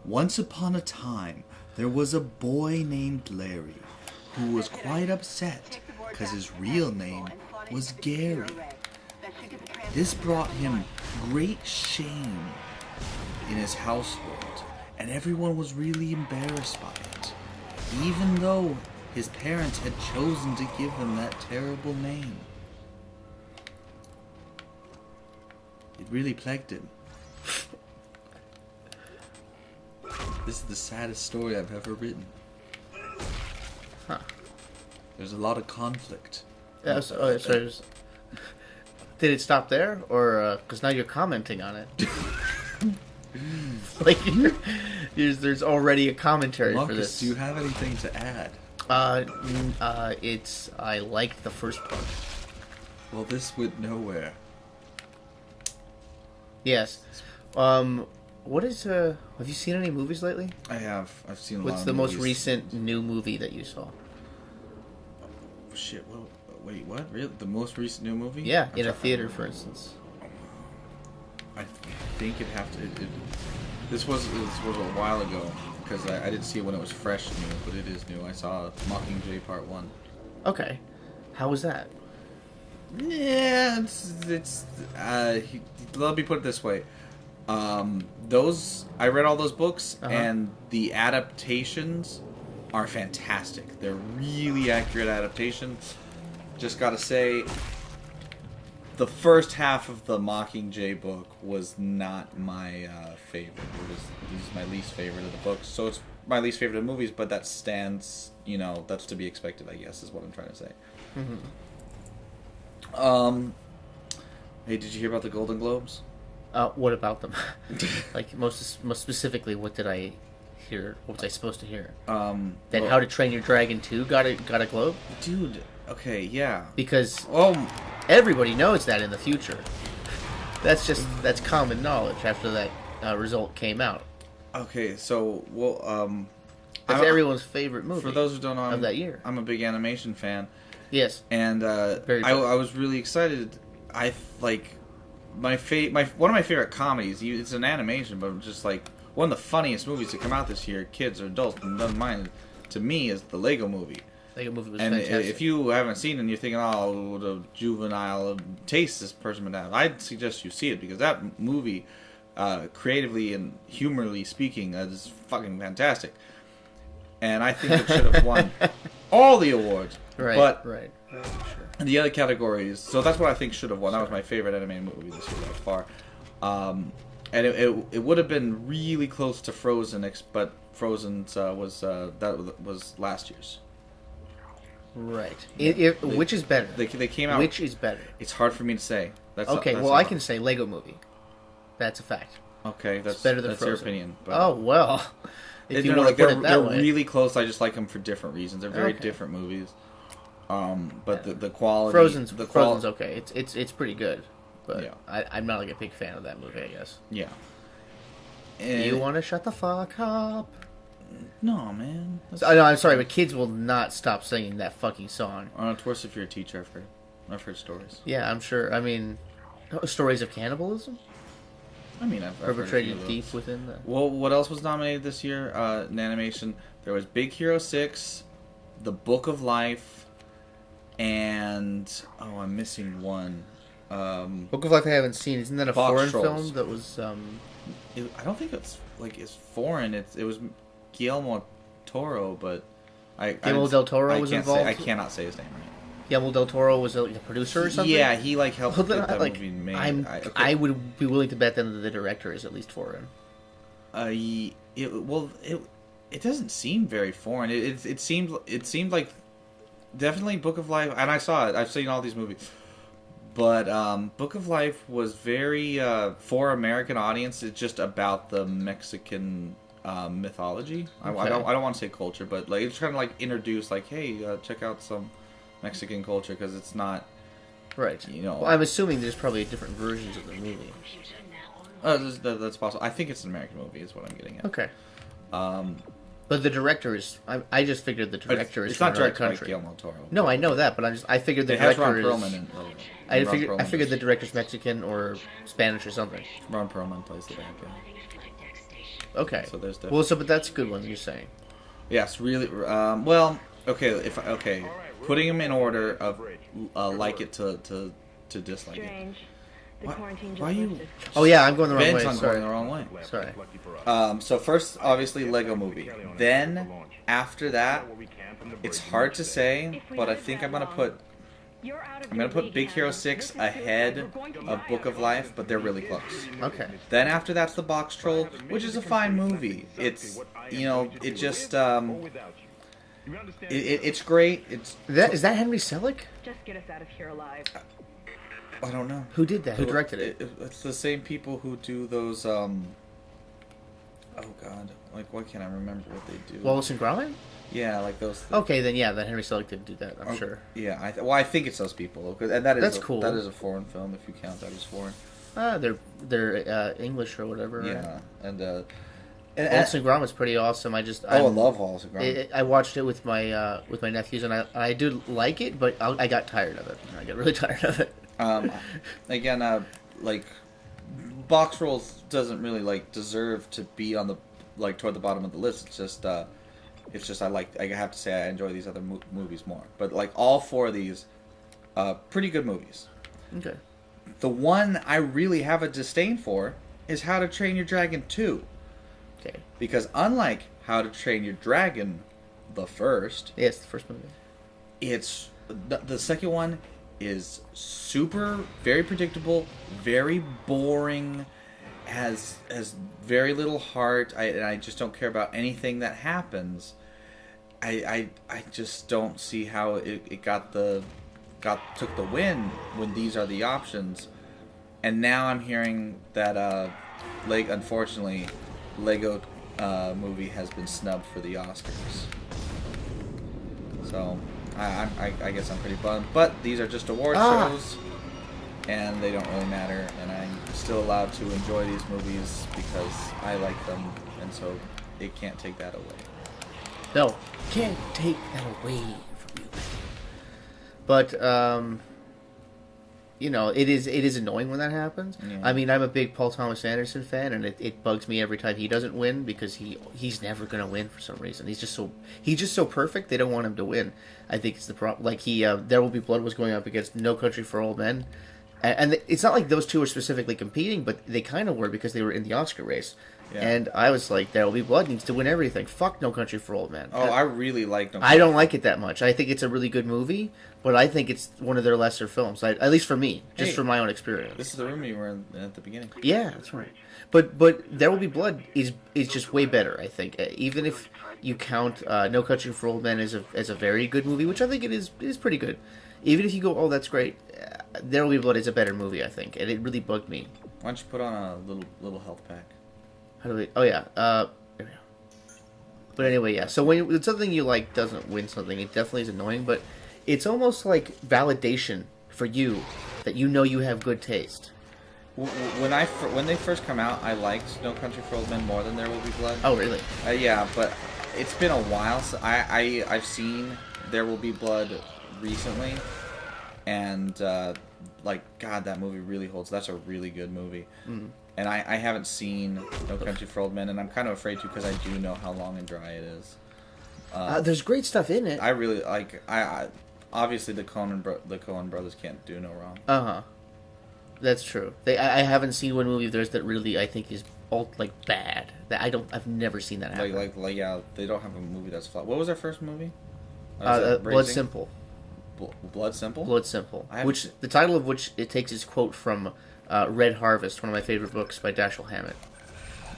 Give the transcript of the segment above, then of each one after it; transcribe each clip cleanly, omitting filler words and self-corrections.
Once upon a time, there was a boy named Larry who was quite upset because his real name was Gary. This brought him great shame in his household, and everyone was really embarrassed by it, even though his parents had chosen to give him that terrible name. It really plagued him. This is the saddest story I've ever written. Huh. There's a lot of conflict. Yeah, sorry. Did it stop there? Or, because now you're commenting on it. Like, there's already a commentary Marcus, for this. do you have anything to add? I liked the first part. Well, this went nowhere. Yes. What is, have you seen any movies lately? I have. I've seen a lot of What's the movies. most recent new movie that you saw? Oh, shit, well, wait, what? Really? The most recent new movie? Yeah, in a theater, for instance. I think it'd have to... This was a while ago, because I didn't see it when it was fresh new, but it is new. I saw Mockingjay Part 1. Okay. How was that? Yeah, let me put it this way. I read all those books, and the adaptations are fantastic. They're really accurate adaptations. Just gotta say, the first half of the Mockingjay book was not my favorite. This is my least favorite of the books. So it's my least favorite of the movies, but that stands, that's to be expected, I guess, is what I'm trying to say. Mm-hmm. Hey, did you hear about the Golden Globes? What about them? Like, most specifically, what did I hear? What was I supposed to hear? That How to Train Your Dragon 2 got a Globe? Dude, okay, yeah. Because everybody knows that in the future. That's common knowledge after that result came out. Okay, so, That's everyone's favorite movie. For those who don't know, of that year. I'm a big animation fan. Yes. And I was really excited. One of my favorite comedies. It's an animation, but just like one of the funniest movies to come out this year, kids or adults, and doesn't mind. To me, is the Lego Movie. Lego Movie was and fantastic. If you haven't seen it and you're thinking, oh, what a juvenile taste this person would have, I'd suggest you see it because that movie, creatively and humorly speaking, is fucking fantastic. And I think it should have won all the awards. Right. Sure. And the other categories, so that's what I think should have won. That was my favorite animated movie this year by far. And it would have been really close to Frozen, but Frozen's was last year's. Right. Which is better? They came out. Which is better? It's hard for me to say. I can say Lego Movie. That's a fact. Okay, that's better than that's Frozen. your opinion. But oh well. If you want to put it that they're way. really close. I just like them for different reasons. They're very different movies. But the quality. Frozen's okay. It's pretty good. But yeah. I'm not like a big fan of that movie, I guess. Yeah. You want to shut the fuck up? No, man. No, I'm sorry, but kids will not stop singing that fucking song. It's worse if you're a teacher. I've heard stories. Yeah, I'm sure. I mean, stories of cannibalism. I mean, I've perpetrated deep within that. Well, what else was nominated this year in animation? There was Big Hero 6, The Book of Life, and I'm missing one. Book of Life I haven't seen. Isn't that a foreign film that was? I don't think it's foreign. It was Guillermo Toro, but Guillermo del Toro was involved. I cannot say his name right. Guillermo del Toro was the producer or something. Yeah, he helped get that movie made. I would be willing to bet that the director is at least foreign. It doesn't seem very foreign. It seemed like definitely Book of Life, and I saw it. I've seen all these movies, but Book of Life was very for American audience. It's just about the Mexican mythology. Okay. I don't want to say culture, but it's trying to introduce hey, check out some Mexican culture because it's not right. Well, I'm assuming there's probably different versions of the movie. That's possible. I think it's an American movie, is what I'm getting at. Okay. But the director is. I just figured the director is from another country. It's not directed by Guillermo Toro. No, I know that, but I figured the director is. Ron Perlman I figured the director's Mexican or Spanish or something. Ron Perlman plays the bad guy. Okay. So there's the. Well, so but that's a good one. You're saying. Yes, really. Well, okay. Putting them in order of like it to dislike it. Why are you? Oh yeah, I'm going the wrong Ben's way. on Sorry. going the wrong way. Sorry. So first, obviously, Lego Movie. Then after that, it's hard to say, but I think I'm gonna put Big Hero 6 ahead of Book of Life, but they're really close. Okay. Then after that's The Box Troll, which is a fine movie. It's it just it's great. Is that Henry Selick? Just get us out of here alive. I don't know Who did that? Who directed it? It's the same people who do those. Oh God, like why can't I remember what they do? Wallace and Gromit? Yeah, like those. Okay, then yeah, then Henry Selick didn't do that. I'm sure. Yeah, I think it's those people, and that's cool. That is a foreign film if you count that as foreign. They're English or whatever. Right? Yeah, and Wallace and Gromit's pretty awesome. I love Wallace and Gromit. I watched it with my nephews, and I do like it, but I got tired of it. I got really tired of it. Again, like Box Rolls doesn't really deserve to be on the toward the bottom of the list. It's just I have to say I enjoy these other movies more. But all four of these, pretty good movies. Okay. The one I really have a disdain for is How to Train Your Dragon 2. Okay. Because unlike How to Train Your Dragon, the first, yeah, it's the first movie. It's the second one is very predictable, very boring, has very little heart. I just don't care about anything that happens. I just don't see how it took the win when these are the options. And now I'm hearing that unfortunately Lego Movie has been snubbed for the Oscars. So I guess I'm pretty bummed, but these are just award shows, and they don't really matter, and I'm still allowed to enjoy these movies because I like them, and so it can't take that away. No, can't take that away from you. But it is annoying when that happens. Yeah. I mean, I'm a big Paul Thomas Anderson fan, and it bugs me every time he doesn't win because he's never gonna win for some reason. He's just so perfect. They don't want him to win. I think it's the problem. Like There Will Be Blood was going up against No Country for Old Men, and it's not like those two were specifically competing, but they kind of were because they were in the Oscar race. Yeah. And I was like, There Will Be Blood needs to win everything. Fuck No Country for Old Men. Oh, I really like No Country. I don't like it that much. I think it's a really good movie, but I think it's one of their lesser films. At least for me, just from my own experience. This is the room you were in at the beginning. Yeah, that's right. But There Will Be Blood is just way better, I think. Even if you count No Country for Old Men as a very good movie, which I think it is pretty good. Even if you go, oh, that's great, There Will Be Blood is a better movie, I think, and it really bugged me. Why don't you put on a little health pack? How do we? Oh yeah. There we go. But anyway, yeah. So when something you like doesn't win something, it definitely is annoying. But it's almost like validation for you that you know you have good taste. When they first come out, I liked No Country for Old Men more than There Will Be Blood. Oh really? Yeah, but it's been a while. So I've seen There Will Be Blood recently, and God, that movie really holds. That's a really good movie. Mm. And I haven't seen No Country for Old Men, and I'm kind of afraid to because I do know how long and dry it is. There's great stuff in it. I really like. Obviously the Coen brothers can't do no wrong. That's true. I haven't seen one movie of theirs that really I think is all bad. I've never seen that happen. Yeah, they don't have a movie that's flat. What was their first movie? Blood Simple. Blood Simple. Blood Simple. Which the title of which it takes its quote from Red Harvest, one of my favorite books by Dashiell Hammett.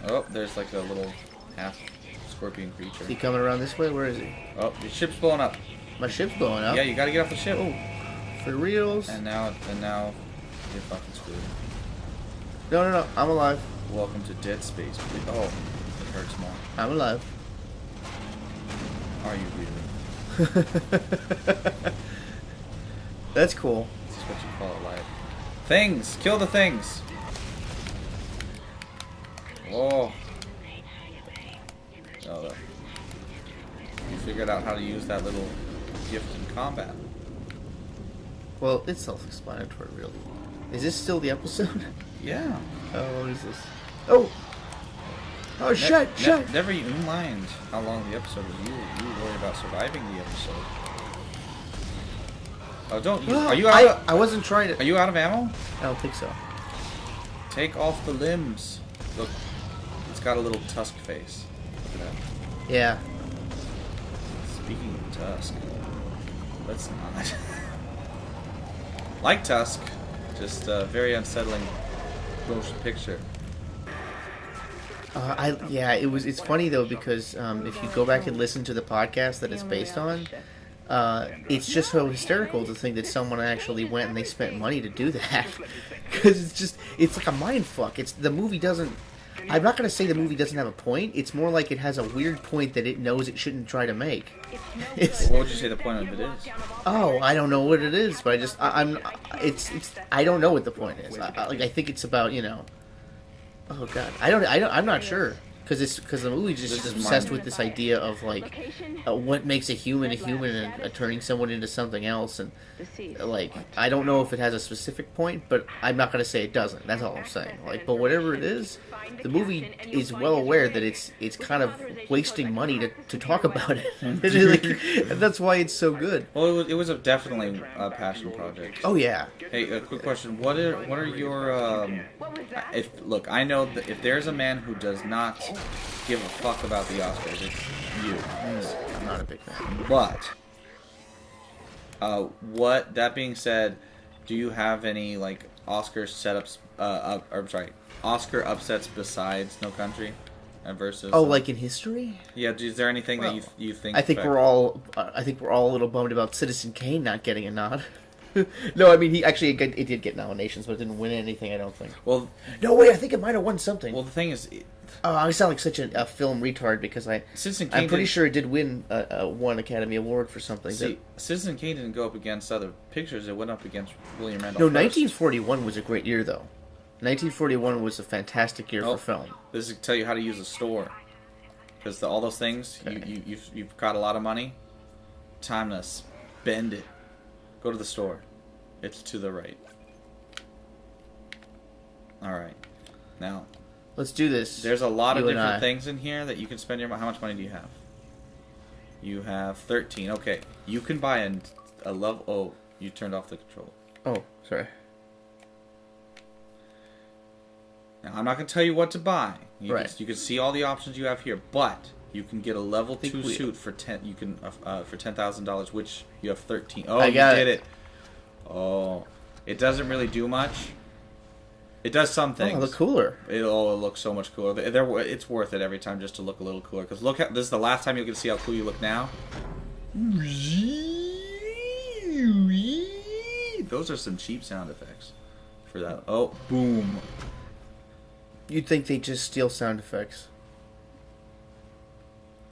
Oh, there's a little half scorpion creature. Is he coming around this way? Where is he? Oh, your ship's blowing up. My ship's blowing up? Yeah, you gotta get off the ship. Oh, for reals? And now you're fucking screwed. No, I'm alive. Welcome to Dead Space. Oh, it hurts more. I'm alive. Are you really? That's cool. This is what you call it life. Things! Kill the things! Oh. You figured out how to use that little gift in combat. Well, it's self-explanatory, really. Is this still the episode? Yeah. Oh, what is this? Oh! Oh shit! Never you mind how long the episode is. You worry about surviving the episode. Oh, don't you? Are you out? I wasn't trying to. Are you out of ammo? I don't think so. Take off the limbs. Look, it's got a little tusk face. Look at that. Yeah. Speaking of tusk, let's not. Like Tusk, just a very unsettling motion picture. It's funny though because if you go back and listen to the podcast that it's based on, it's just so hysterical to think that someone actually went and they spent money to do that, because it's like a mind fuck. The movie doesn't. I'm not going to say the movie doesn't have a point. It's more like it has a weird point that it knows it shouldn't try to make. What would you say the point of it is? Oh, I don't know what it is, but I don't know what the point is. I think it's about, oh god, I'm not sure. Because the movie just is obsessed with this idea of like what makes a human and turning someone into something else, and like I don't know if it has a specific point, but I'm not gonna say it doesn't. That's all I'm saying. Like, but whatever it is, the movie is well aware that it's kind of wasting money to talk about it. And that's why it's so good. Well, it was definitely a passion project. Oh yeah. Hey, a quick question: What are your I know that if there's a man who does not give a fuck about the Oscars, it's you. I'm not a big fan. But that being said, do you have any like Oscar setups? Oscar upsets besides No Country versus? Oh, like in history? Yeah. Is there anything that you think? I think we're all a little bummed about Citizen Kane not getting a nod. No, I mean it did get nominations, but it didn't win anything. I don't think. Well, no, wait. I think it might have won something. Well, the thing is, I sound like such a film retard because I'm pretty sure it did win one Academy Award for something. See, Citizen Kane didn't go up against other pictures. It went up against William Randolph. No, 1941 was a great year though. 1941 was a fantastic year for film. This is to tell you how to use a store, because all those things you've got a lot of money. Time to spend it. Go to the store. It's to the right. All right. Now, let's do this. There's a lot of different things in here that you can spend your money. How much money do you have? You have 13. Okay. You can buy a level. Oh, you turned off the control. Oh, sorry. Now, I'm not going to tell you what to buy. You right. can see all the options you have here, but you can get a level 2 suit for for $10,000, which you have 13. Oh, you did it. Oh, it doesn't really do much. It does some things. Oh, look cooler. It looks so much cooler. It's worth it every time just to look a little cooler. Because this is the last time you can see how cool you look now. Those are some cheap sound effects for that. Oh, boom. You'd think they just steal sound effects.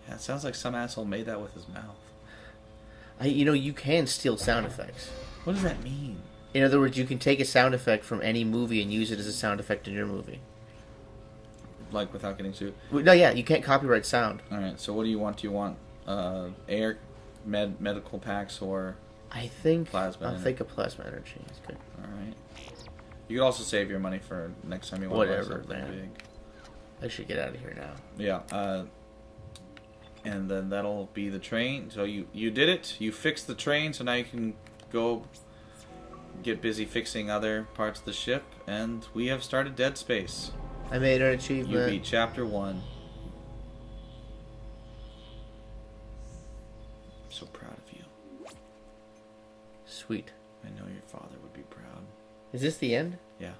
Yeah, it sounds like some asshole made that with his mouth. You can steal sound effects. What does that mean? In other words, you can take a sound effect from any movie and use it as a sound effect in your movie. Like without getting sued? No, yeah, you can't copyright sound. Alright, so what do you want? Do you want medical packs or plasma? I'll think of plasma energy. That's good. Alright. You could also save your money for next time you want to buy something big. I should get out of here now. Yeah, and then that'll be the train. So you did it. You fixed the train, so now you can go get busy fixing other parts of the ship, and we have started Dead Space. I made an achievement. You beat Chapter 1. I'm so proud of you. Sweet. I know your father would be proud. Is this the end? Yeah.